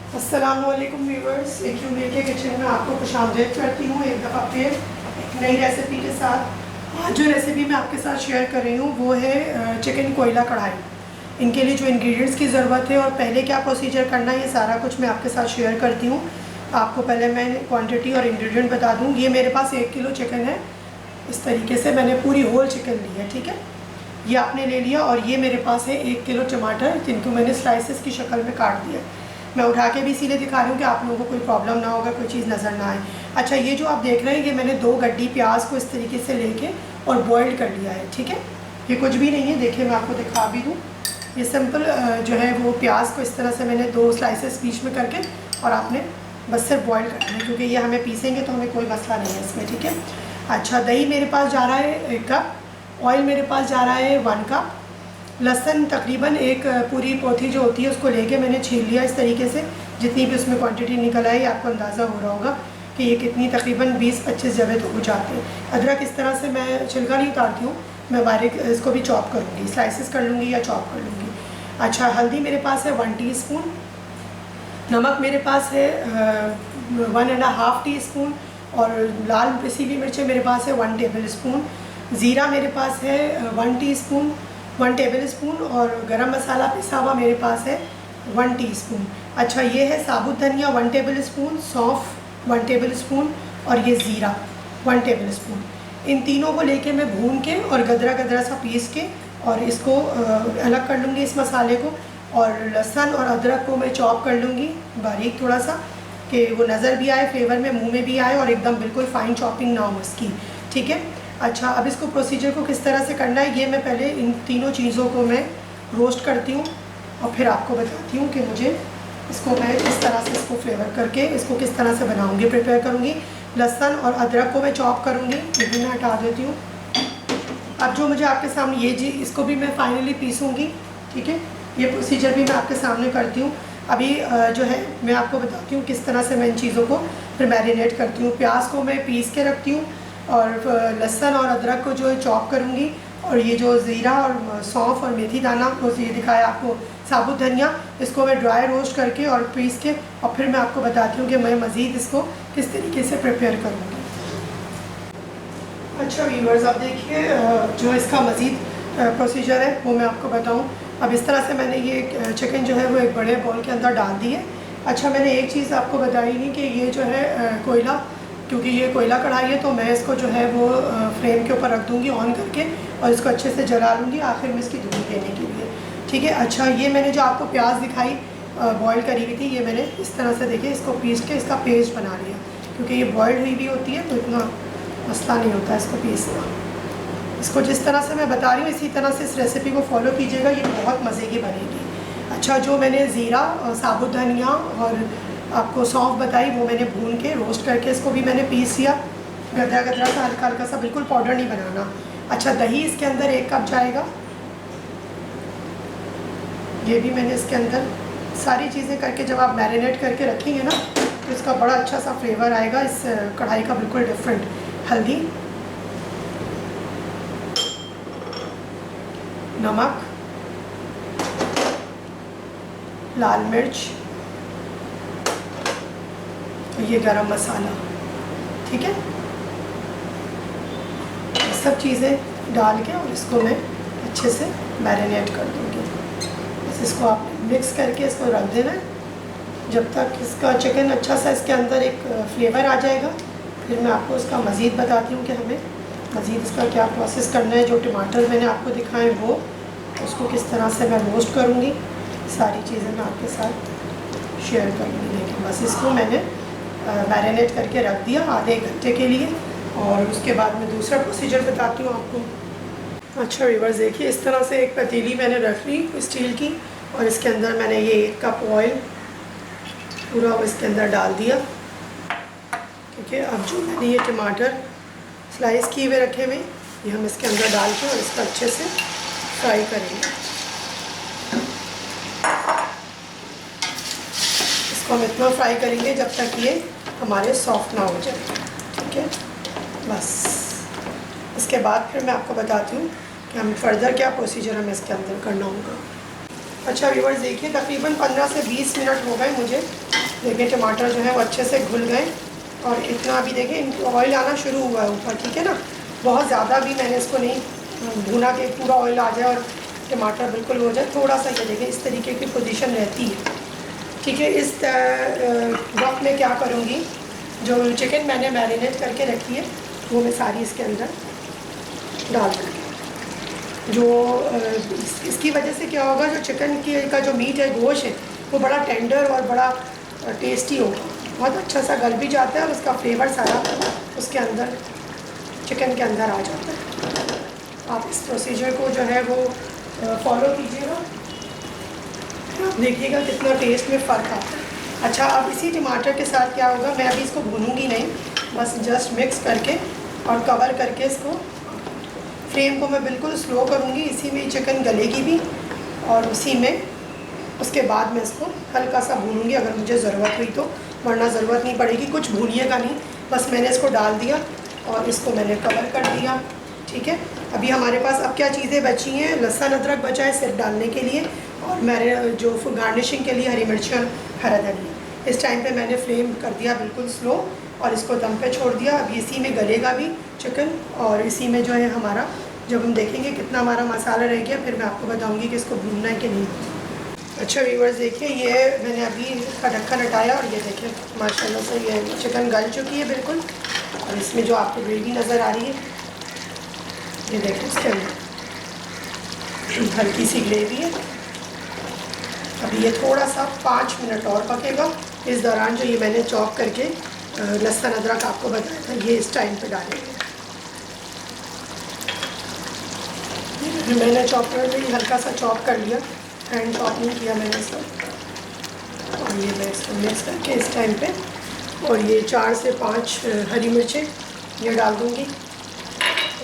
अस्सलामुअलैकुम व्यूवर्स, एक के किचन में आपको खुशामदीद करती हूँ एक दफ़ा फिर एक नई रेसिपी के साथ। आज जो रेसिपी मैं आपके साथ शेयर कर रही हूँ वो है चिकन कोयला कढ़ाई। इनके लिए जो इंग्रेडिएंट्स की ज़रूरत है और पहले क्या प्रोसीजर करना है, ये सारा कुछ मैं आपके साथ शेयर करती हूँ। आपको पहले मैं क्वांटिटी और इंग्रेडिएंट बता दूँ। ये मेरे पास 1 किलो चिकन है। इस तरीके से मैंने पूरी होल चिकन ली है, ठीक है, ये आपने ले लिया। और ये मेरे पास है 1 किलो टमाटर, जिनको मैंने स्लाइसेस की शक्ल में काट दिया। मैं उठा के भी इसीलिए दिखा रही हूँ कि आप लोगों को कोई प्रॉब्लम ना होगा, कोई चीज़ नज़र ना आए। अच्छा, ये जो आप देख रहे हैं, ये मैंने 2 गड्डी प्याज को इस तरीके से लेके और बॉइल्ड कर लिया है, ठीक है। ये कुछ भी नहीं है, देखिए मैं आपको दिखा भी दूँ। ये सिंपल जो है वो प्याज को इस तरह से मैंने 2 स्लाइसेस बीच में करके और आपने बस सिर्फ बॉयल करना है, क्योंकि ये हमें पीसेंगे तो हमें कोई मसला नहीं है इसमें, ठीक है। अच्छा, दही मेरे पास जा रहा है 1 कप, ऑयल मेरे पास जा रहा है 1 कप, लहसुन तकरीबन एक पूरी पोथी जो होती है उसको लेके मैंने छील लिया इस तरीके से। जितनी भी उसमें क्वांटिटी निकल आई आपको अंदाज़ा हो रहा होगा कि ये कितनी, तकरीबन 20-25 जवे तो हो जाते हैं। अदरक इस तरह से मैं छिलका नहीं उतारती हूँ, मैं बारीक इसको भी चॉप करूँगी, स्लाइसेस कर लूँगी या चॉप कर लूँगी। अच्छा, हल्दी मेरे पास है 1 टीस्पून, नमक मेरे पास है 1.5 टीस्पून, और लाल पिसी हुई मिर्चें मेरे पास है 1 टेबल स्पून, ज़ीरा मेरे पास है 1 टीस्पून 1 टेबल स्पून, और गरम मसाला पिसा हुआ मेरे पास है 1 टीस्पून। अच्छा, ये है साबुत धनिया 1 टेबल स्पून, सौंफ 1 टेबल स्पून, और ये ज़ीरा 1 टेबल स्पून। इन तीनों को लेके मैं भून के और गदरा गदरा सा पीस के और इसको अलग कर लूँगी इस मसाले को। और लहसुन और अदरक को मैं चॉप कर लूँगी बारीक थोड़ा सा, कि वो नज़र भी आए, फ्लेवर में मुँह में भी आए, और एकदम बिल्कुल फ़ाइन चॉपिंग ना हो इसकी, ठीक है। अच्छा, अब इसको प्रोसीजर को किस तरह से करना है, ये मैं पहले इन तीनों चीज़ों को मैं रोस्ट करती हूँ और फिर आपको बताती हूँ कि मुझे इसको मैं किस तरह से इसको फ्लेवर करके इसको किस तरह से बनाऊँगी, प्रिपेयर करूँगी। लहसुन और अदरक को मैं चॉप करूँगी, ये भी मैं हटा देती हूँ। अब जो मुझे आपके सामने ये जी, इसको भी मैं फाइनली पीसूँगी, ठीक है। ये प्रोसीजर भी मैं आपके सामने करती हूँ। अभी जो है मैं आपको बताती हूँ किस तरह से मैं इन चीज़ों को फिर मैरिनेट करती हूँ। प्याज को मैं पीस के रखती हूँ, और लहसुन और अदरक को जो है चॉप करूँगी, और ये जो ज़ीरा और सौंफ और मेथी दाना को ये दिखाया आपको, साबुत धनिया, इसको मैं ड्राई रोस्ट करके और पीस के, और फिर मैं आपको बताती हूँ कि मैं मज़ीद इसको किस तरीके से प्रिपेयर करूँगी। अच्छा व्यूअर्स, अब देखिए जो इसका मज़ीद प्रोसीजर है वो मैं आपको बताऊँ। अब इस तरह से मैंने ये चिकन जो है वो एक बड़े बाउल के अंदर डाल दी है। अच्छा, मैंने एक चीज़ आपको बताई नहीं कि ये जो है कोयला, क्योंकि ये कोयला कढ़ाई है तो मैं इसको जो है वो फ्लेम के ऊपर रख दूँगी ऑन करके, और इसको अच्छे से जला लूँगी आखिर में इसकी धुनी देने के लिए, ठीक है। अच्छा, ये मैंने जो आपको प्याज दिखाई बॉयल करी हुई थी, ये मैंने इस तरह से देखिए इसको पीस के इसका पेस्ट बना लिया, क्योंकि ये बॉयल्ड हुई भी होती है तो इतना मसला नहीं होता है इसको पीसना। इसको जिस तरह से मैं बता रही हूँ इसी तरह से इस रेसिपी को फॉलो कीजिएगा, ये बहुत मज़े की बनेगी। अच्छा, जो मैंने ज़ीरा और साबुत धनिया और आपको सौंफ बताई वो मैंने भून के रोस्ट करके इसको भी मैंने पीस लिया, गदरा गदरा सा, हल्का हल्का सा, बिल्कुल पाउडर नहीं बनाना। अच्छा, दही इसके अंदर 1 कप जाएगा, ये भी मैंने इसके अंदर सारी चीज़ें करके, जब आप मैरिनेट करके रखेंगे ना तो इसका बड़ा अच्छा सा फ्लेवर आएगा इस कढ़ाई का, बिल्कुल डिफरेंट। हल्दी, नमक, लाल मिर्च, ये गरम मसाला, ठीक है। ये सब चीज़ें डाल के और इसको मैं अच्छे से मैरिनेट कर दूँगी। बस इसको आप मिक्स करके इसको रख देना है जब तक इसका चिकन अच्छा सा इसके अंदर एक फ्लेवर आ जाएगा। फिर मैं आपको इसका मज़ीद बताती हूँ कि हमें मज़ीद इसका क्या प्रोसेस करना है। जो टमाटर मैंने आपको दिखाए वो, उसको किस तरह से मैं रोस्ट करूँगी, सारी चीज़ें मैं आपके साथ शेयर करूँगी। लेकिन बस इसको मैंने मैरिनेट करके रख दिया आधे घंटे के लिए, और उसके बाद मैं दूसरा प्रोसीजर बताती हूँ आपको। अच्छा व्यूअर्स, देखिए इस तरह से एक पतीली मैंने रख ली स्टील की, और इसके अंदर मैंने ये 1 कप ऑयल पूरा इसके अंदर डाल दिया, ठीक है। अब जो मैंने ये टमाटर स्लाइस किए हुए रखे हुए, ये हम इसके अंदर डाल के और इसका अच्छे से फ्राई करेंगे। इसको हम इतना फ्राई करेंगे जब तक ये हमारे सॉफ्ट ना हो जाए, ठीक है। बस इसके बाद फिर मैं आपको बताती हूँ कि हम फर्दर क्या प्रोसीजर हमें इसके अंदर करना होगा। अच्छा व्यूअर्स देखिए तकरीबन 15 से 20 मिनट हो गए मुझे। देखिए टमाटर जो है वो अच्छे से घुल गए और इतना भी देखिए इनको ऑयल आना शुरू हुआ है ऊपर, ठीक है ना। बहुत ज़्यादा भी मैंने इसको नहीं भुना कि पूरा ऑयल आ जाए और टमाटर बिल्कुल हो जाए। थोड़ा सा ये देखिए इस तरीके की पोजीशन रहती है, ठीक है। इस वक्त में क्या करूँगी, जो चिकन मैंने मैरिनेट करके रखी है वो मैं सारी इसके अंदर डाल दूँगी। जो इसकी वजह से क्या होगा, जो चिकन का जो मीट है, गोश्त है, वो बड़ा टेंडर और बड़ा टेस्टी होगा। बहुत अच्छा सा गल भी जाता है और उसका फ्लेवर सारा उसके अंदर चिकन के अंदर आ जाता है। आप इस प्रोसीजर को जो है वो फॉलो कीजिएगा, देखिएगा कितना टेस्ट में फ़र्क आता है। अच्छा अब इसी टमाटर के साथ क्या होगा, मैं अभी इसको भूनूंगी नहीं, बस जस्ट मिक्स करके और कवर करके इसको, फ्लेम को मैं बिल्कुल स्लो करूँगी, इसी में चिकन गलेगी भी और उसी में उसके बाद मैं इसको हल्का सा भूनूंगी अगर मुझे ज़रूरत हुई तो, वरना ज़रूरत नहीं पड़ेगी। कुछ भूनिएगा नहीं, बस मैंने इसको डाल दिया और इसको मैंने कवर कर दिया, ठीक है। अभी हमारे पास अब क्या चीज़ें बची हैं, लहसुन अदरक बचा है सिर्फ डालने के लिए और मैंने जो गार्निशिंग के लिए हरी मिर्ची और हरा धनिया। इस टाइम पे मैंने फ्लेम कर दिया बिल्कुल स्लो और इसको दम पे छोड़ दिया। अब इसी में गलेगा भी चिकन और इसी में जो है हमारा, जब हम देखेंगे कितना हमारा मसाला रह गया फिर मैं आपको बताऊँगी कि इसको भूनना है कि नहीं। अच्छा व्यूअर्स देखिए ये मैंने अभी इसका ढक्कन हटाया और ये देखिए माशाल्लाह से ये चिकन गल चुकी है बिल्कुल। और इसमें जो आपको ग्रेवी नज़र आ रही है, ये देखिए इसके अंदर हल्की सी ग्रेवी है। अभी ये थोड़ा सा 5 मिनट और पकेगा। इस दौरान जो ये मैंने चॉप करके लहसुन अदरक आपको बताया था, ये इस टाइम पे डालेंगे। मैंने चॉपर में हल्का सा चॉप कर लिया, हैंड चॉप नहीं किया मैंने इसको। और ये मैं इसको मिक्स करके इस टाइम पे, और ये 4 से 5 हरी मिर्चें ये डाल दूँगी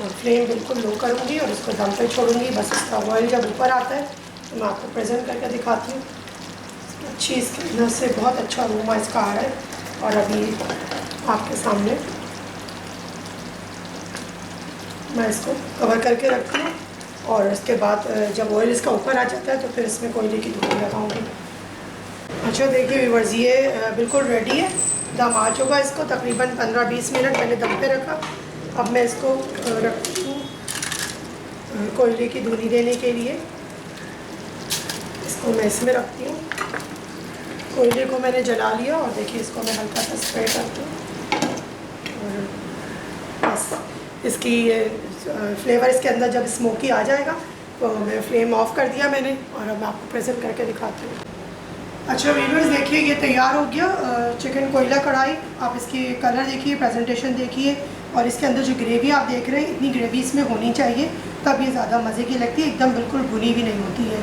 और फ्लेम बिल्कुल लो करूँगी और इसको दम पे छोड़ूंगी। बस इसका ऑयल जब ऊपर आता है तो मैं आपको प्रेजेंट करके दिखाती हूँ। अच्छी इसके अंदर से बहुत अच्छा अरोमा इसका आ रहा है। और अभी आपके सामने मैं इसको कवर करके रखती हूँ और इसके बाद जब ऑयल इसका ऊपर आ जाता है तो फिर इसमें कोयले की धूप लगाऊंगी। अच्छा देखिए व्यूअर्स ये बिल्कुल रेडी है, दम आ चुका है इसको, तकरीबन 15-20 मिनट मैंने दम पे रखा। अब मैं इसको रखती हूँ कोयले की धुनी देने के लिए। इसको मैं इसमें रखती हूँ, कोयले को मैंने जला लिया और देखिए इसको मैं हल्का सा स्प्रे करती हूँ और बस इसकी फ्लेवर इसके अंदर जब स्मोकी आ जाएगा तो मैं फ्लेम ऑफ कर दिया मैंने और अब मैं आपको प्रेजेंट करके दिखाती हूँ। अच्छा व्यूअर्स देखिए ये तैयार हो गया चिकन कोयला कढ़ाई। आप इसकी कलर देखिए, प्रेजेंटेशन देखिए और इसके अंदर जो ग्रेवी आप देख रहे हैं, इतनी ग्रेवी इसमें होनी चाहिए तब ये ज़्यादा मज़े की लगती है, एकदम बिल्कुल भुनी भी नहीं होती है।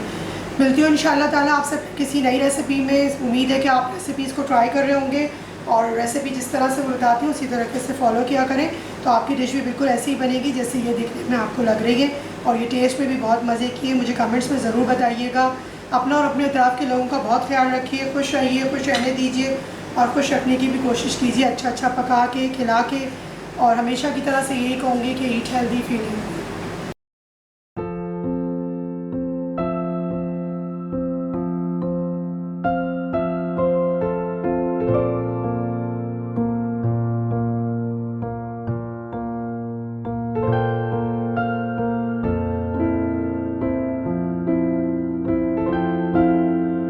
मिलती हूँ इंशाल्लाह ताला आपसे किसी नई रेसिपी में। उम्मीद है कि आप रेसिपीज़ को ट्राई कर रहे होंगे और रेसिपी जिस तरह से मैं बताती हूँ उसी तरीके से फॉलो किया करें तो आपकी डिश भी बिल्कुल ऐसी ही बनेगी जैसे ये दिखने में आपको लग रही है। और ये टेस्ट में भी बहुत मज़े की है। मुझे कमेंट्स में ज़रूर बताइएगा। अपना और अपने इतराफ़ के लोगों का बहुत ख्याल रखिए, खुश रहिए, खुश रहने दीजिए और खुश रखने की भी कोशिश कीजिए, अच्छा अच्छा पका के खिला के। और हमेशा की तरह से यही कहूँगी कि ईट हेल्दी फील